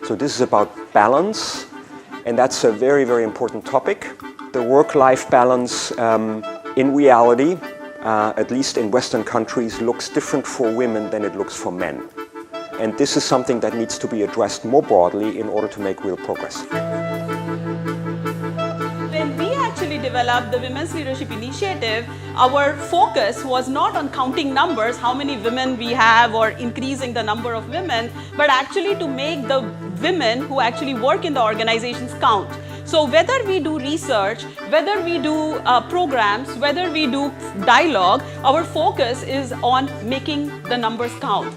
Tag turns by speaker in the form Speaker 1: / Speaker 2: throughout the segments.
Speaker 1: So this is about balance, and that's a very, very important topic. The work-life balance in reality, at least in Western countries, looks different for women than it looks for men. And this is something that needs to be addressed more broadly in order to make real progress.
Speaker 2: When we actually developed the Women's Leadership Initiative, our focus was not on counting numbers, how many women we have or increasing the number of women, but actually to make the women who actually work in the organizations count. So whether we do research, whether we do programs, whether we do dialogue, our focus is on making the numbers count.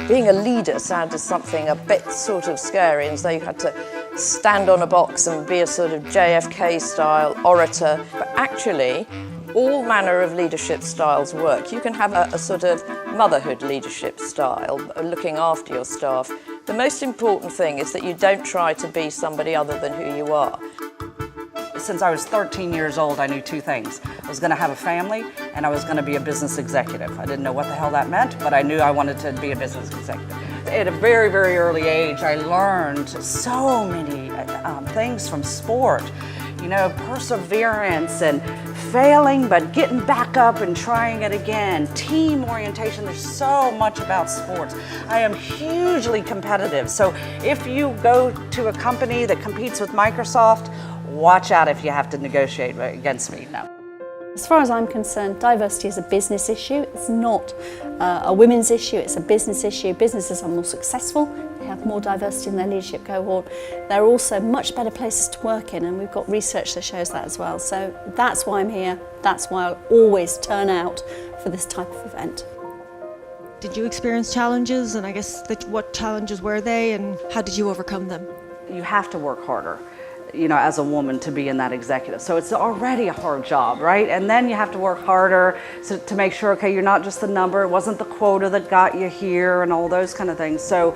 Speaker 3: Being a leader sounded something a bit sort of scary, and so you had to stand on a box and be a sort of JFK-style orator. But actually, all manner of leadership styles work. You can have a sort of motherhood leadership style, looking after your staff. The most important thing is that you don't try to be somebody other than who you are.
Speaker 4: Since I was 13 years old, I knew two things. I was going to have a family, and I was going to be a business executive. I didn't know what the hell that meant, but I knew I wanted to be a business executive. At a very, very early age, I learned so many things from sport. You know, perseverance and failing, but getting back up and trying it again. Team orientation, there's so much about sports. I am hugely competitive. So if you go to a company that competes with Microsoft, watch out if you have to negotiate against me. No.
Speaker 5: As far as I'm concerned, diversity is a business issue. It's not a women's issue, it's a business issue. Businesses are more successful, they have more diversity in their leadership cohort. They're also much better places to work in, and we've got research that shows that as well. So that's why I'm here, that's why I'll always turn out for this type of event.
Speaker 6: Did you experience challenges, and I guess what challenges were they, and how did you overcome them?
Speaker 4: You have to work harder, you know, as a woman to be in that executive. So it's already a hard job, right? And then you have to work harder to make sure, okay, you're not just the number, it wasn't the quota that got you here and all those kind of things. So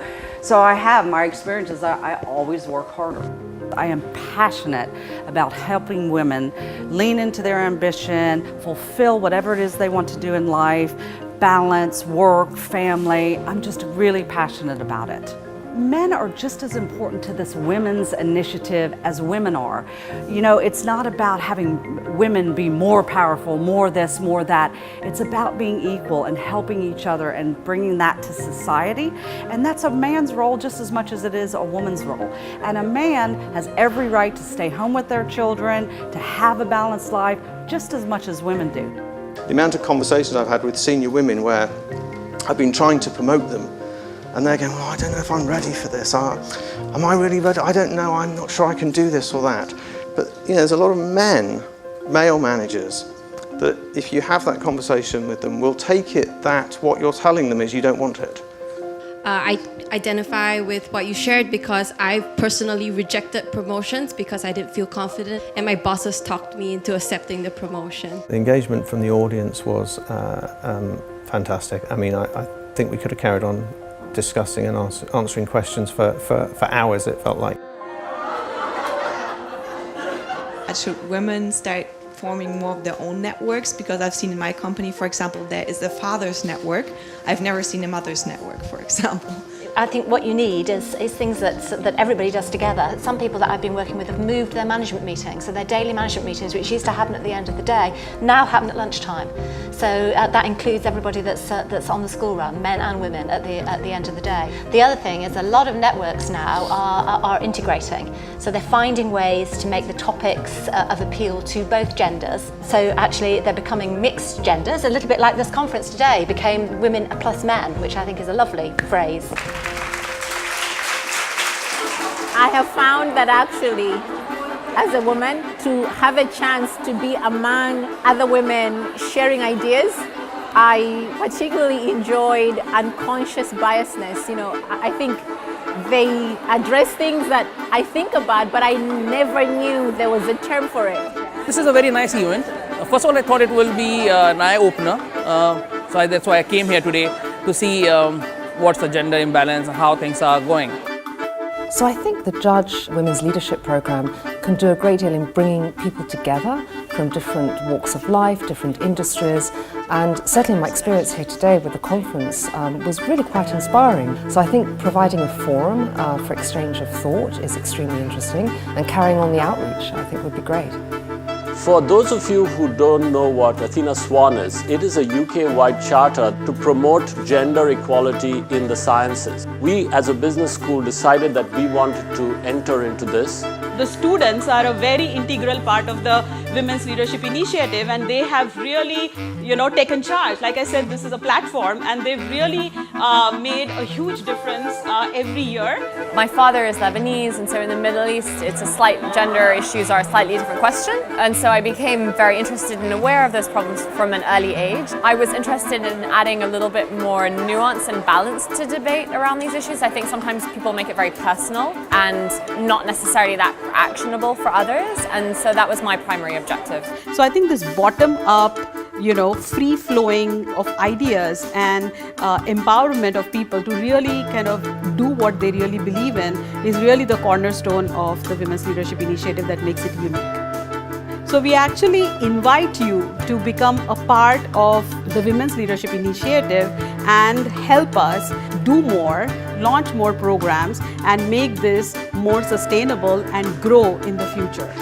Speaker 4: I have, my experience is I always work harder. I am passionate about helping women lean into their ambition, fulfill whatever it is they want to do in life, balance, work, family. I'm just really passionate about it. Men are just as important to this women's initiative as women are. You know, it's not about having women be more powerful, more this, more that. It's about being equal and helping each other and bringing that to society. And that's a man's role just as much as it is a woman's role. And a man has every right to stay home with their children, to have a balanced life, just as much as women do.
Speaker 7: The amount of conversations I've had with senior women where I've been trying to promote them, and they're going, well, I don't know if I'm ready for this. Am I really ready? I don't know, I'm not sure I can do this or that. But you know, there's a lot of male managers, that if you have that conversation with them, will take it that what you're telling them is you don't want it.
Speaker 8: I identify with what you shared because I personally rejected promotions because I didn't feel confident, and my bosses talked me into accepting the promotion.
Speaker 9: The engagement from the audience was fantastic. I mean, I think we could have carried on discussing and answering questions for hours, it felt like.
Speaker 10: Should women start forming more of their own networks? Because I've seen in my company, for example, there is a father's network. I've never seen a mother's network, for example.
Speaker 11: I think what you need is things that everybody does together. Some people that I've been working with have moved their management meetings, so their daily management meetings, which used to happen at the end of the day, now happen at lunchtime. So that includes everybody that's on the school run, men and women, at the end of the day. The other thing is a lot of networks now are integrating, so they're finding ways to make the topics of appeal to both genders. So actually they're becoming mixed genders, a little bit like this conference today became women plus men, which I think is a lovely phrase.
Speaker 12: I have found that actually, as a woman, to have a chance to be among other women sharing ideas, I particularly enjoyed unconscious biasness. You know, I think they address things that I think about, but I never knew there was a term for it.
Speaker 13: This is a very nice event. First of all, I thought it will be an eye-opener. So that's why I came here today to see what's the gender imbalance and how things are going.
Speaker 14: So I think the Judge Women's Leadership Programme can do a great deal in bringing people together from different walks of life, different industries, and certainly my experience here today with the conference was really quite inspiring. So I think providing a forum for exchange of thought is extremely interesting, and carrying on the outreach I think would be great.
Speaker 15: For those of you who don't know what Athena Swan is, it is a UK-wide charter to promote gender equality in the sciences. We as a business school decided that we wanted to enter into this.
Speaker 2: The students are a very integral part of the Women's Leadership Initiative, and they have really, taken charge. Like I said, this is a platform, and they've really made a huge difference every year.
Speaker 16: My father is Lebanese, and so in the Middle East, gender issues are a slightly different question. And so I became very interested and aware of those problems from an early age. I was interested in adding a little bit more nuance and balance to debate around these issues. I think sometimes people make it very personal and not necessarily that actionable for others, and so that was my primary objective.
Speaker 2: So I think this bottom-up, free-flowing of ideas and empowerment of people to really kind of do what they really believe in is really the cornerstone of the Women's Leadership Initiative that makes it unique. So we actually invite you to become a part of the Women's Leadership Initiative and help us do more, launch more programs, and make this more sustainable and grow in the future.